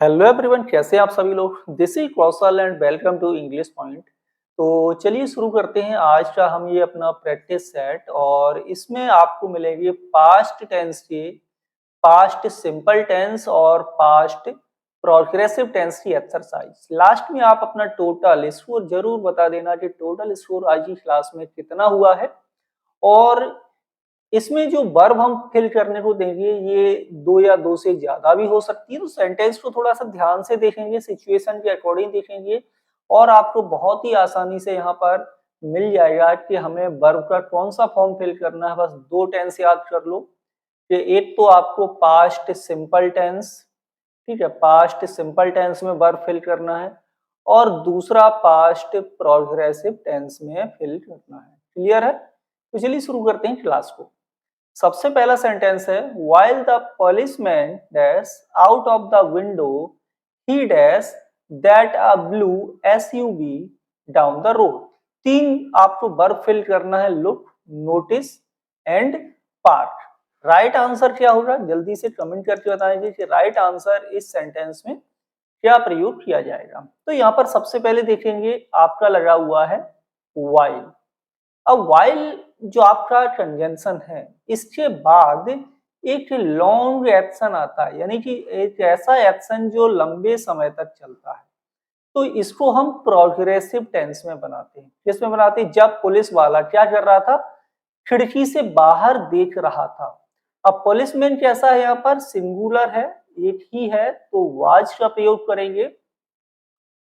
Hello everyone, कैसे हैं आप सभी लोग। This is Kaushal and welcome to English point. तो चलिए शुरू करते हैं आज का हम ये अपना प्रैक्टिस सेट और इसमें आपको मिलेंगे पास्ट टेंस के पास्ट सिंपल टेंस और पास्ट प्रोग्रेसिव टेंस की एक्सरसाइज। लास्ट में आप अपना टोटल स्कोर जरूर बता देना कि टोटल स्कोर आज की क्लास में कितना हुआ है। और इसमें जो वर्ब हम फिल करने को देंगे ये दो या दो से ज्यादा भी हो सकती है, तो सेंटेंस को थोड़ा सा ध्यान से देखेंगे, सिचुएशन के अकॉर्डिंग देखेंगे और आपको बहुत ही आसानी से यहाँ पर मिल जाएगा कि हमें वर्ब का कौन सा फॉर्म फिल करना है। बस दो टेंस याद कर लो कि एक तो आपको पास्ट सिंपल टेंस, ठीक है, पास्ट सिंपल टेंस में वर्ब फिल करना है और दूसरा पास्ट प्रोग्रेसिव टेंस में फिल करना है। क्लियर है? तो चलिए शुरू करते हैं क्लास को। सबसे पहला सेंटेंस है while the policeman dash out of the window he dash that a blue SUV down the road। तीन आपको वर्ब फिल करना है, look, notice and park. Right answer क्या होगा जल्दी से कमेंट करके बताएंगे कि राइट आंसर इस सेंटेंस में क्या प्रयोग किया जाएगा। तो यहाँ पर सबसे पहले देखेंगे आपका लगा हुआ है while। अब while जो आपका कंजंक्शन है इसके बाद एक लॉन्ग एक्शन आता है, यानी कि एक ऐसा एक्शन जो लंबे समय तक चलता है, तो इसको हम प्रोग्रेसिव टेंस में बनाते हैं। किसमें बनाते हैं? जब पुलिस वाला क्या कर रहा था, खिड़की से बाहर देख रहा था। अब पुलिसमैन कैसा है, यहाँ पर सिंगुलर है, एक ही है, तो वाज का प्रयोग करेंगे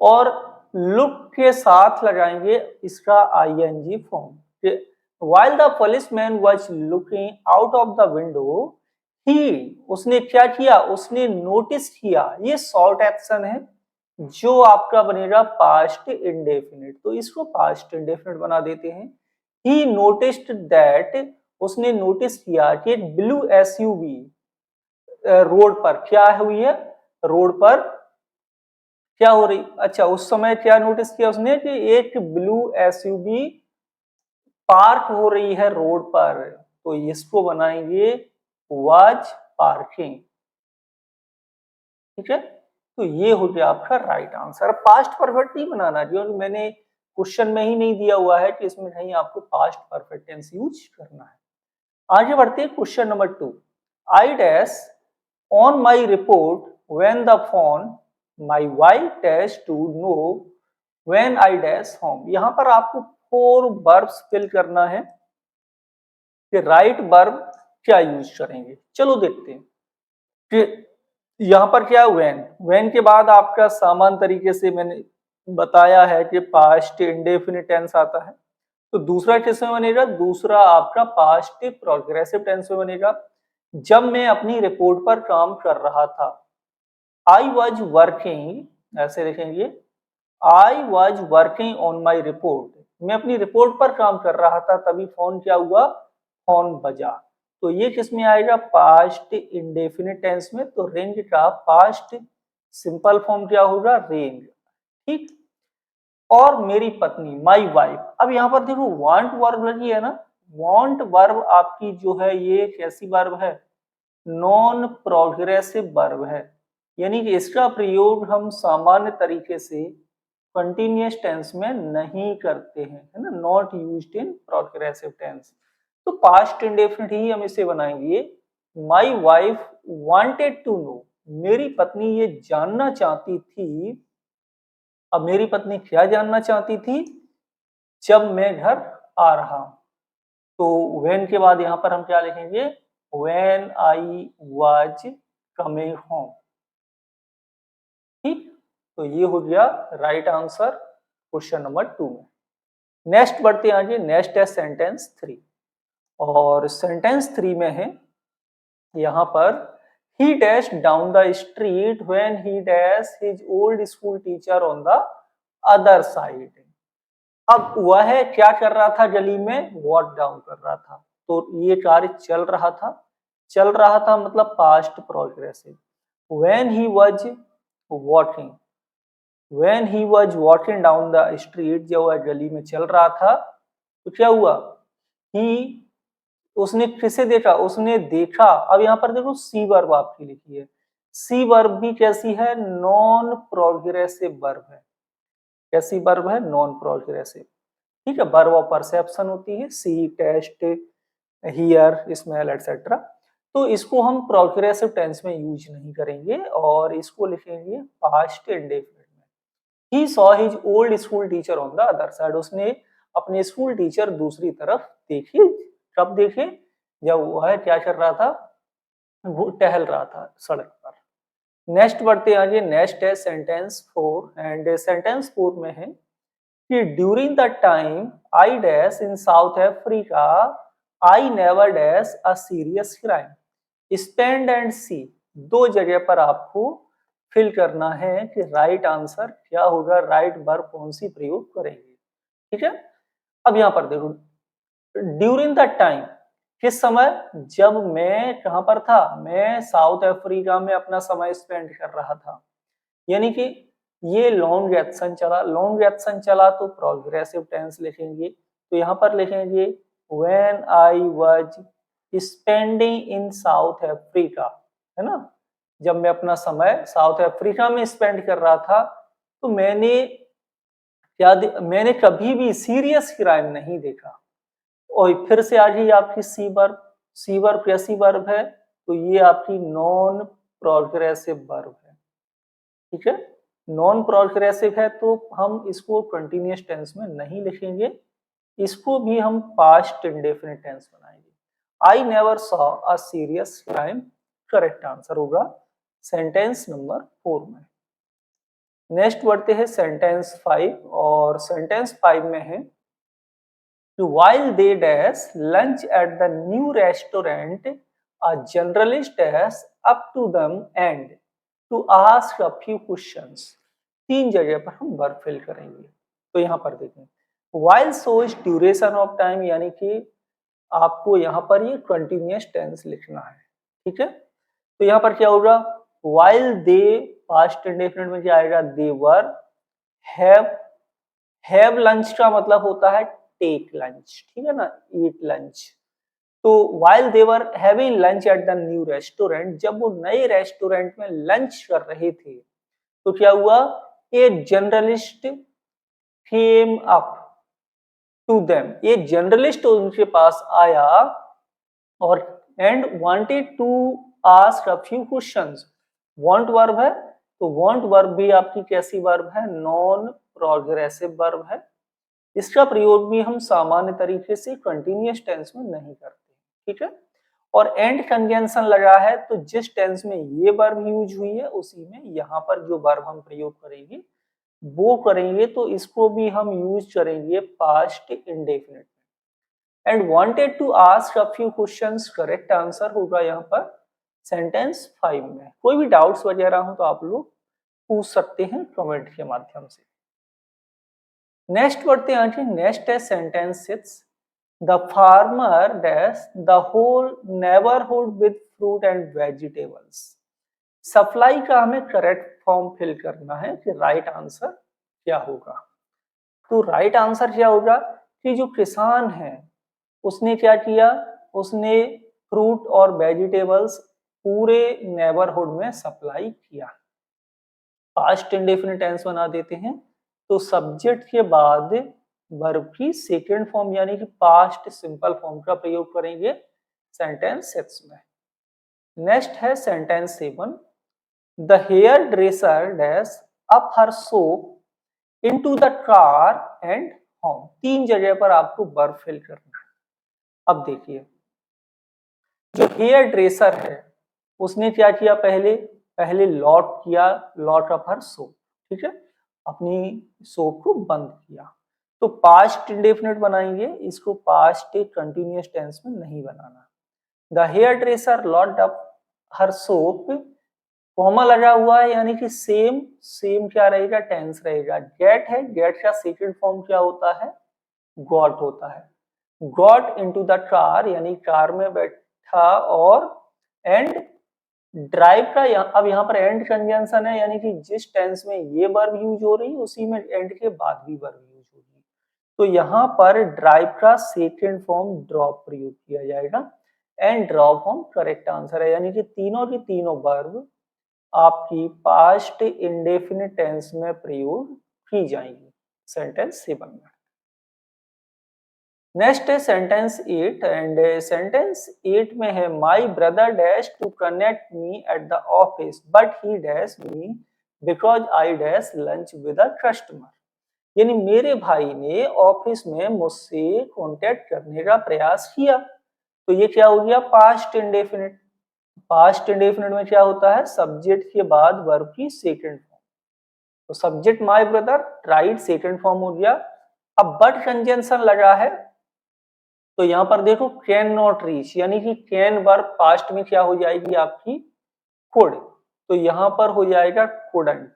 और लुक के साथ लगाएंगे इसका ING form. while the policeman was looking out of the window he, उसने क्या किया, उसने नोटिस किया। ये शॉर्ट एक्शन है जो आपका बनेगा पास्ट इंडेफिनिट, तो इसको पास्ट इंडेफिनिट बना देते हैं। he noticed that, उसने नोटिस किया कि ब्लू एसयूवी रोड पर क्या हुई है, रोड पर क्या हो रही, अच्छा उस समय क्या नोटिस किया उसने कि एक ब्लू एसयूवी पार्क हो रही है रोड पर, तो इसको बनाएंगे वाज पार्किंग। ठीक है, तो ये हो गया आपका राइट आंसर। पास्ट परफेक्ट नहीं बनाना, जो मैंने क्वेश्चन में ही नहीं दिया हुआ है कि इसमें कहीं आपको पास्ट परफेक्ट टेंस यूज करना है। आगे बढ़ते हैं question number 2। I dash on my report when the phone my wife dash to know when I dash home. यहाँ पर आपको 4 वर्ब्स फिल करना है कि राइट वर्ब क्या यूज करेंगे। चलो देखते हैं कि यहाँ पर क्या व्हेन, व्हेन के बाद आपका सामान्य तरीके से मैंने बताया है कि पास्ट इंडेफिनिट टेंस आता है, तो दूसरा किस में बनेगा, दूसरा आपका पास्ट प्रोग्रेसिव टेंस में बनेगा। जब मैं अपनी रिपोर्ट पर काम कर रहा था, आई वॉज वर्किंग, ऐसे लिखेंगे I was working on my report, मैं अपनी रिपोर्ट पर काम कर रहा था तभी फोन क्या हुआ, फोन बजा। तो ये किस में आएगा, पास्ट इंडेफिनिट टेंस में। तो रेंज का पास्ट सिंपल फॉर्म क्या होगा, रेंज। ठीक, और मेरी पत्नी माई वाइफ। अब यहाँ पर देखो वांट वर्ब लगी है ना, वांट वर्ब आपकी जो है ये कैसी वर्ब है, नॉन प्रोग्रेसिव वर्ब है, यानी कि इसका प्रयोग हम सामान्य तरीके से कंटिन्यूअस टेंस में नहीं करते हैं, है ना, not used in progressive tense. तो पास्ट इंडेफिनिट ही हम इसे बनाएंगे। My wife wanted to know, मेरी पत्नी ये जानना चाहती थी। अब मेरी पत्नी क्या जानना चाहती थी, जब मैं घर आ रहा हूं, तो व्हेन के बाद यहां पर हम क्या लिखेंगे, when I was coming home. ठीक, तो ये हो गया राइट आंसर क्वेश्चन नंबर 2 में। नेक्स्ट बढ़ते हैं आगे, नेक्स्ट है सेंटेंस 3 और सेंटेंस 3 में है यहाँ पर he dashed down the street when he dashed his old school teacher on the other side। अब वह क्या कर रहा था, गली में वॉक डाउन कर रहा था, तो ये कार्य चल रहा था, चल रहा था मतलब past progressive. when he was walking, when he was walking down the street, जब वह गली में चल रहा था तो क्या हुआ, he, उसने किसे देखा, उसने देखा। अब यहाँ पर देखो सी वर्ब आपकी लिखी है, सी वर्ब भी कैसी है, नॉन प्रोग्रेसिव वर्ब है। कैसी वर्ब है, नॉन प्रोग्रेसिव। ठीक है, वर्ब ऑफ परसेप्शन होती है, सी, टेस्ट, हियर, स्मेल एटसेट्रा। तो इसको हम प्रोग्रेसिव टेंस में यूज नहीं करेंगे और इसको लिखेंगे पास्ट इंडेफिनिट में। He saw his old school teacher on the other side. उसने अपने स्कूल टीचर दूसरी तरफ देखी। कब देखे, जब वह क्या कर रहा था, वो टहल रहा था सड़क पर। नेक्स्ट बढ़ते आगे, नेक्स्ट है सेंटेंस 4 एंड सेंटेंस 4 में है कि during the time I dash in South Africa I never dash a serious crime. Spend and see, दो जगह पर आपको फिल करना है कि राइट आंसर क्या होगा, राइट वर्ब कौन सी प्रयोग करेंगे। ठीक है, अब यहां पर देखो, ड्यूरिंग द टाइम, किस समय, जब मैं कहां पर था, मैं साउथ अफ्रीका में अपना समय स्पेंड कर रहा था। यानी कि ये लॉन्ग एक्शन चला, लॉन्ग एक्शन चला तो प्रोग्रेसिव टेंस लिखेंगे। तो यहाँ पर लिखेंगे when I was spending in South Africa, है ना। जब मैं अपना समय साउथ अफ्रीका में स्पेंड कर रहा था तो मैंने कभी भी सीरियस क्राइम नहीं देखा। और फिर से आ गई आपकी सी वर्ब। सी वर्ब कैसी वर्ब है, तो ये आपकी नॉन प्रोग्रेसिव वर्ब है। ठीक है, नॉन प्रोग्रेसिव है तो हम इसको कंटिन्यूअस टेंस में नहीं लिखेंगे, इसको भी हम पास्ट इंडेफिनिट टेंस बनाएंगे। I never saw a serious crime, correct answer होगा सेंटेंस नंबर 4 में। नेक्स्ट बढ़ते हैं सेंटेंस 5 और सेंटेंस 5 में है while they dash lunch at the new restaurant, a journalist dash up to them and to ask a few questions। तीन जगह पर हम वर्ब फिल करेंगे। तो यहाँ पर देखें, while shows duration of time, यानी कि आपको यहाँ पर ये कंटिन्यूअस टेंस लिखना है। ठीक है, तो यहाँ पर क्या होगा, while they, पास्ट इंडेफिनिट में क्या आएगा, they were, हैव लंच का मतलब होता है टेक लंच, ठीक है ना, ईट लंच। तो while they were having lunch at the new restaurant, जब वो नए रेस्टोरेंट में लंच कर रहे थे तो क्या हुआ, a journalist came up to them, ये जर्नलिस्ट उनके पास आया और and wanted to ask a few questions. Want verb है, तो वांट वर्ब भी आपकी कैसी वर्ब है, नॉन प्रोग्रेसिव वर्ब है। इसका प्रयोग भी हम सामान्य तरीके से कंटिन्यूअस टेंस में नहीं करते। ठीक है, और एंड कंजंक्शन लगा है तो जिस टेंस में ये वर्ब यूज हुई है उसी में यहाँ पर जो वर्ब हम प्रयोग करेंगे वो करेंगे, तो इसको भी हम यूज करेंगे पास्ट इंडेफिनिट में। And wanted to ask a few questions, correct answer होगा यहाँ पर सेंटेंस 5 में। कोई भी डाउट्स वगैरह हो तो आप लोग पूछ सकते हैं कमेंट के माध्यम से। नेक्स्ट बढ़ते हैं आगे, नेक्स्ट है sentence 6, the farmer dash the whole neighbourhood with fruit and vegetables. Supply का हमें करेक्ट फॉर्म फिल करना है कि राइट आंसर क्या होगा। तो राइट आंसर क्या होगा कि जो किसान है उसने क्या किया, उसने फ्रूट और वेजिटेबल्स पूरे नेबरहुड में सप्लाई किया। पास्ट इंडेफिनिट टेंस बना देते हैं, तो सब्जेक्ट के बाद वर्ब की सेकंड फॉर्म यानी कि पास्ट सिंपल फॉर्म का प्रयोग करेंगे सेंटेंस 6 में। नेक्स्ट है sentence 7, the hairdresser dash up her soap into the car and home. तीन जगह पर आपको वर्ब फिल करना है। अब देखिए, जो हेयर ड्रेसर है उसने क्या किया, पहले पहले लॉक किया, लॉक अप हर सोप, ठीक है, अपनी सोप को बंद किया। तो पास्ट इंडेफिनिट बनाएंगे, इसको पास्ट कंटिन्यूअस टेंस में नहीं बनाना। The hairdresser locked up her shop, comma लगा हुआ है यानी कि सेम सेम क्या रहेगा, टेंस रहेगा। गेट है, गेट का सेकंड फॉर्म क्या होता है, गॉट होता है। गॉट इनटू द कार यानी कार में बैठा, और एंड ड्राइव का अब यहाँ पर एंड कंजंक्शन है यानी कि जिस टेंस में ये वर्ब यूज हो रही है उसी में एंड के बाद भी वर्ब यूज हो रही है। तो यहाँ पर ड्राइव का सेकंड फॉर्म ड्रॉप प्रयोग किया जाएगा and drop form correct answer है, यानी कि तीनों की तीनों वर्ब आपकी पास्ट इंडेफिनिट टेंस में प्रयोग की जाएंगी सेंटेंस 7 में। नेक्स्ट है सेंटेंस 8 एंड सेंटेंस 8 में है my brother dash to connect me at the office but he dash me because I dash lunch with a customer. यानी मेरे भाई ने ऑफिस में मुझसे कांटेक्ट करने का प्रयास किया। तो ये क्या हो गया पास्ट इंडेफिनिट। पास्ट इंडेफिनिट में क्या होता है सब्जेक्ट के बाद वर्ब की सेकंड फॉर्म। तो subject my brother right second form हो गया। अब बट कंजंक्शन लगा है तो यहां पर देखो कैन नॉट रीच यानी कि कैन वर्ब पास्ट में क्या हो जाएगी आपकी कुड। तो यहां पर हो जाएगा कुडंट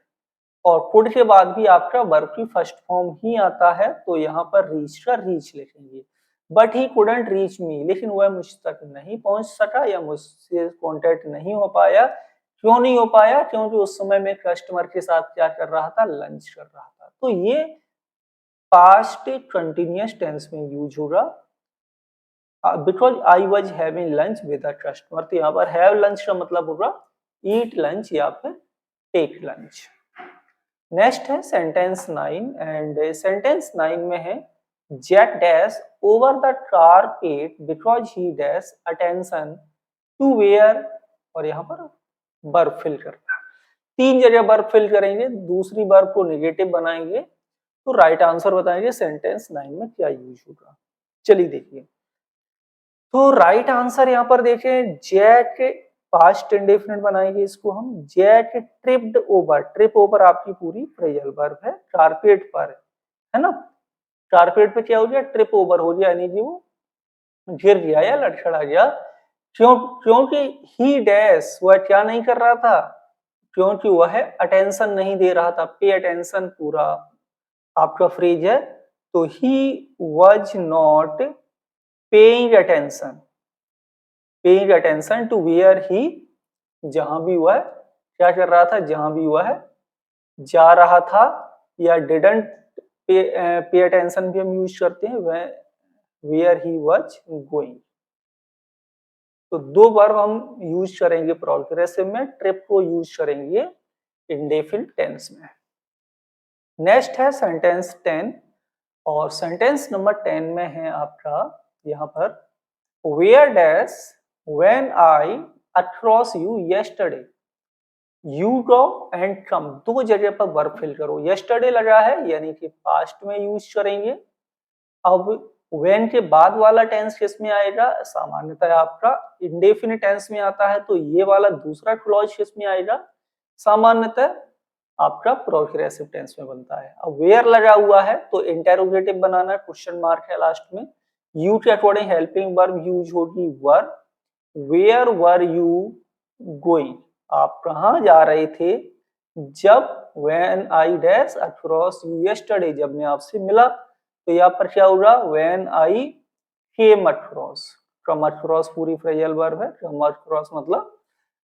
और कुड के बाद भी आपका वर्ब की फर्स्ट फॉर्म ही आता है तो यहाँ पर रीच का रीच लिखेंगे। But he couldn't reach me लेकिन वह मुझ तक नहीं पहुंच सका या मुझसे कांटेक्ट नहीं हो पाया। क्यों नहीं हो पाया क्योंकि उस समय मैं कस्टमर के साथ क्या कर रहा था लंच कर रहा था। तो ये पास्ट कंटिन्यूअस टेंस में यूज होगा because I was having lunch with a customer. तो यहाँ पर हैव लंच का मतलब होगा ईट लंच या फिर टेक लंच। नेक्स्ट है सेंटेंस 9 एंड सेंटेंस 9 में है Jack dash over the carpet because he dash attention to where और यहाँ पर वर्ब फिल करना। 3 जगह वर्ब फिल करेंगे दूसरी वर्ब को नेगेटिव बनाएंगे तो राइट आंसर बताएंगे सेंटेंस 9 में क्या यूज होगा। चलिए देखिए तो राइट आंसर यहाँ पर देखें जैक पास्ट इंडेफिनिट बनाएंगे इसको हम Jack tripped over. Trip over आपकी पूरी फ्रेजल वर्ब है कारपेट पर है ना। कारपेट पे क्या हो गया ट्रिप ओवर हो गया यानी कि वो गिर गया या लड़खड़ा गया। क्योंकि ही डैश वह क्या नहीं कर रहा था क्योंकि वह अटेंशन नहीं दे रहा था। पे अटेंशन पूरा आपका फ्रेज है तो he was not paying attention to where he जहां भी वह क्या कर रहा था जहां भी वह जा रहा था या डिडंट पे अटेंशन भी हम यूज करते हैं वह वेयर ही वाज गोइंग। तो 2 वर्ब हम यूज करेंगे प्रोग्रेसिव में ट्रिप को यूज करेंगे इंडेफिनिट टेंस में। नेक्स्ट है सेंटेंस 10 और सेंटेंस नंबर 10 में है आपका यहाँ पर where dash when I across you yesterday you go and come. 2 जगह पर वर्ब फिल करो। यस्टरडे लगा है यानी कि पास्ट में यूज करेंगे। अब व्हेन के बाद वाला टेंस किस में आएगा सामान्यतः आपका इंडेफिनिट टेंस में आता है तो ये वाला दूसरा क्लॉज किस में आएगा सामान्यतः आपका प्रोग्रेसिव टेंस में बनता है। अब वेयर लगा हुआ है तो इंटेरोगेटिव बनाना क्वेश्चन मार्क है लास्ट में। यू के अकॉर्डिंग हेल्पिंग वर्ब यूज होगी वर। वेयर वर यू गोइंग आप कहाँ जा रहे थे जब when I dash across you yesterday जब मैं आपसे मिला। तो यहाँ पर क्या होगा when I came across. Come across पूरी फ्रेजल वर्ब है कम अक्रॉस मतलब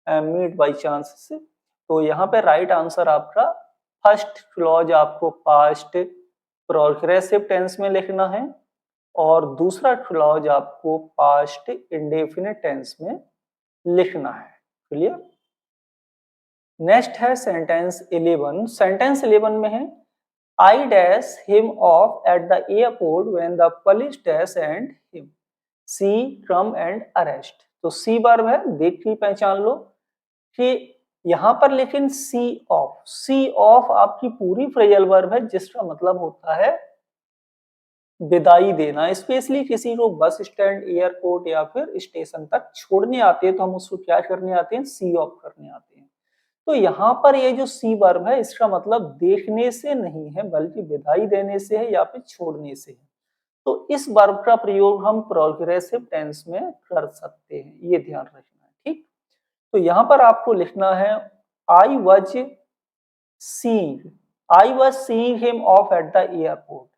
मीट बाई चांस से। तो यहाँ पे राइट आंसर आपका फर्स्ट क्लॉज आपको पास्ट प्रोग्रेसिव टेंस में लिखना है और दूसरा क्लॉज आपको पास्ट इंडेफिनिट टेंस में लिखना है। क्लियर। नेक्स्ट है सेंटेंस 11। सेंटेंस 11 में है I dash him off at the airport when the police dash and him see come and arrest. तो सी वर्ब है देख के पहचान लो कि यहाँ पर लेकिन सी ऑफ आपकी पूरी फ्रेजल वर्ब है जिसका मतलब होता है विदाई देना। स्पेशली किसी को बस स्टैंड एयरपोर्ट या फिर स्टेशन तक छोड़ने आते हैं तो हम उसको क्या करने आते हैं सी ऑफ करने आते हैं। तो यहाँ पर ये जो सी वर्ब है इसका मतलब देखने से नहीं है बल्कि विदाई देने से है या फिर छोड़ने से है। तो इस वर्ब का प्रयोग हम प्रोग्रेसिव टेंस में कर सकते हैं ये ध्यान रखना है ठीक। तो यहाँ पर आपको लिखना है I was seeing him off at the airport.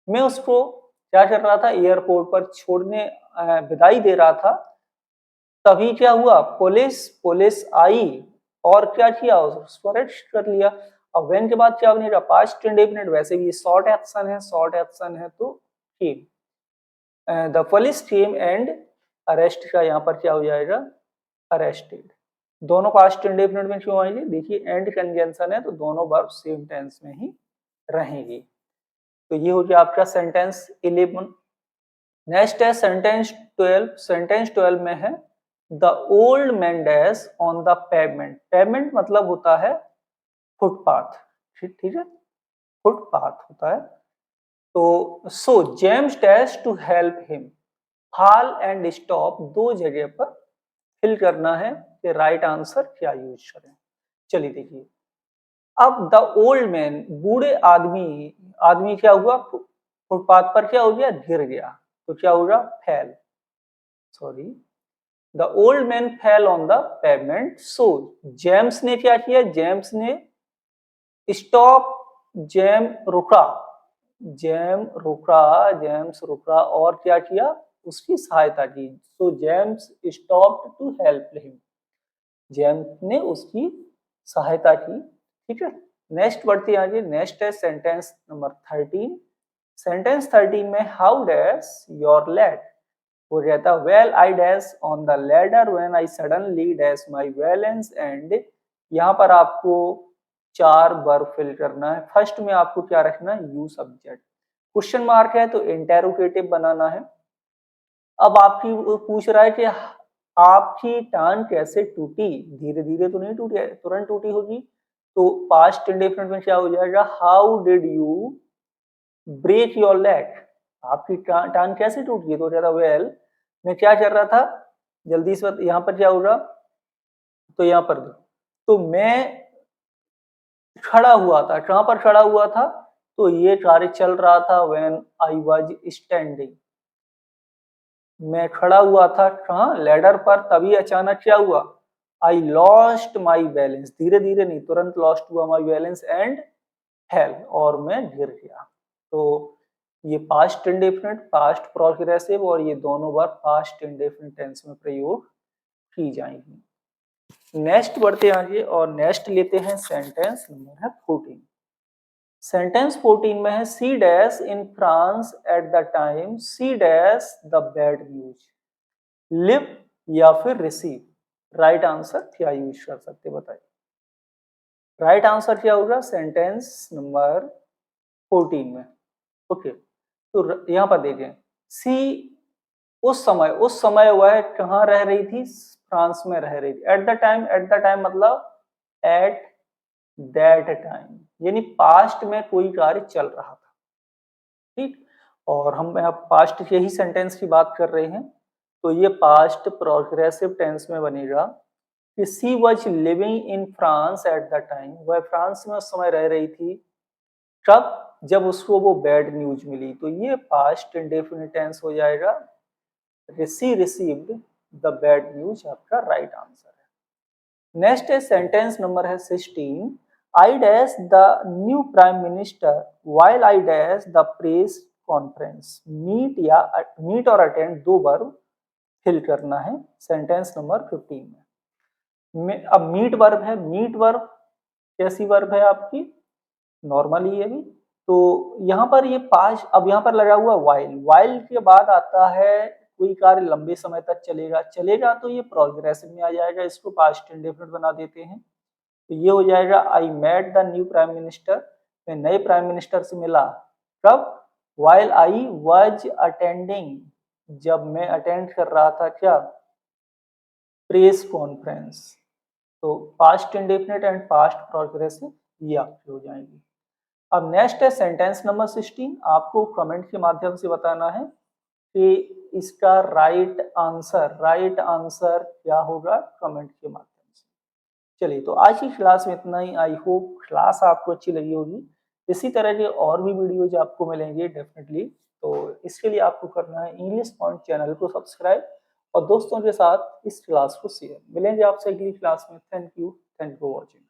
मैं उसको क्या कर रहा था एयरपोर्ट पर छोड़ने विदाई दे रहा था। तभी क्या हुआ पुलिस आई और क्या किया उसको अरेस्ट कर लिया। अब व्हेन के बाद क्या बनेगा पास्ट इंडेफिनिट वैसे भी शॉर्ट एक्शन है तो came the police came and arrest का यहाँ पर क्या हो जाएगा अरेस्टेड। दोनों पास्ट इंडेफिनिट में क्यों आएंगे? देखिए एंड कंजंक्शन है तो दोनों वर्ब सेम टेंस में ही रहेंगे। तो ये हो गया आपका सेंटेंस 11। नेक्स्ट है सेंटेंस 12। सेंटेंस 12 में है the old man dash on the pavement. Pavement मतलब होता है फुटपाथ, ठीक है, फुटपाथ होता है। तो so James dash to help him. Fall and stop दो जगह पर फिल करना है कि राइट आंसर क्या यूज करें। चलिए देखिए, अब द ओल्ड मैन बूढ़े आदमी, आदमी क्या हुआ? फुटपाथ पर क्या हो गया? गिर गया। तो क्या होगा? Fell, sorry, the old man fell on the pavement. So James ने क्या किया? जेम्स ने स्टॉप, जैम रुका, जैम रुका, जेम्स रुका और क्या किया? उसकी सहायता की। So James stop to help him. James ने उसकी सहायता की, ठीक है। नेक्स्ट बढ़ते हैं आगे। नेक्स्ट है सेंटेंस नंबर 13। सेंटेंस 13 में हाउ डैश योर लेग। वो कहता well I dash on the ladder when I suddenly dash my balance and. यहाँ पर आपको 4 वर्ब फिल करना है। फर्स्ट में आपको क्या रखना है? You subject. क्वेश्चन मार्क है तो इंटेरोगेटिव बनाना है। अब आपकी पूछ रहा है कि आपकी टांग कैसे टूटी? धीरे धीरे तो नहीं टूटी, तुरंत टूटी होगी। तो पास्ट इंडेफिनिट में क्या हो जाएगा? How did you break your leg. आपकी टांग कैसे टूटी है? तो ज्यादा वेल मैं क्या कर रहा था, जल्दी से यहाँ पर क्या होगा? तो यहाँ पर तो मैं खड़ा हुआ था। कहाँ पर खड़ा हुआ था? तो ये कार्य चल रहा था व्हेन आई वाज स्टैंडिंग। मैं खड़ा हुआ था कहाँ? लैडर पर। तभी अचानक क्या हुआ? I lost my balance. धीरे धीरे नहीं, तुरंत लॉस्ट हुआ माई बैलेंस एंड फेल, और मैं गिर गया। तो ये पास्ट इंडेफिनिट, पास्ट प्रोग्रेसिव और ये दोनों बार पास्ट इंडेफिनिट टेंस में प्रयोग की जाएंगी। नेक्स्ट बढ़ते आगे और नेक्स्ट लेते हैं सेंटेंस नंबर है 14। सेंटेंस 14 में है she dash in France at the time she dash the bad news. Live या फिर रिसीव, राइट आंसर क्या यूज कर सकते बताइए। राइट आंसर क्या होगा सेंटेंस नंबर 14 में? ओके, तो यहाँ पर देखें सी उस समय वह कहाँ रह रही थी? फ्रांस में रह रही थी। Eight the time, eight the time मतलब एट दैट टाइम, यानी पास्ट में कोई कार्य चल रहा था, ठीक। और हम यहाँ पास्ट के ही सेंटेंस की बात कर रहे हैं, तो ये पास्ट प्रोग्रेसिव टेंस में बनेगा कि she was living in France at the time. वह फ्रांस में उस समय रह रही थी। कब? जब उसको वो बैड न्यूज मिली। तो ये पास्ट इंडेफिनिट टेंस हो जाएगा। She received the bad news आपका राइट आंसर है। नेक्स्ट है सेंटेंस नंबर है 16। I dash the new prime minister while I dash the press conference. Meet या मीट और अटेंड दो वर्ब फिल करना है सेंटेंस नंबर 15 में। अब मीट वर्ब है। मीट वर्ब कैसी वर्ब है आपकी? नॉर्मली है भी। तो यहाँ पर ये पास, अब यहाँ पर लगा हुआ वाइल। वाइल के बाद आता है कोई कार्य लंबे समय तक चलेगा। चलेगा तो ये प्रोग्रेसिव में आ जाएगा, इसको पास्ट इंडेफिनिट बना देते हैं। तो ये हो जाएगा I met the new prime minister. मैं नए प्राइम मिनिस्टर से मिला। कब? वाइल आई वाज अटेंडिंग, जब मैं अटेंड कर रहा था क्या? Press conference. तो past indefinite and past progressive ये आपकी हो जाएंगी। अब नेक्स्ट है सेंटेंस नंबर 16। आपको कमेंट के माध्यम से बताना है कि इसका राइट आंसर क्या होगा, कमेंट के माध्यम से। चलिए, तो आज की क्लास में इतना ही। आई होप क्लास आपको अच्छी लगी होगी। इसी तरह के और भी वीडियोज आपको मिलेंगे डेफिनेटली। तो इसके लिए आपको करना है इंग्लिश पॉइंट चैनल को सब्सक्राइब और दोस्तों के साथ इस क्लास को शेयर। मिलेंगे आपसे अगली क्लास में। Thank you for watching.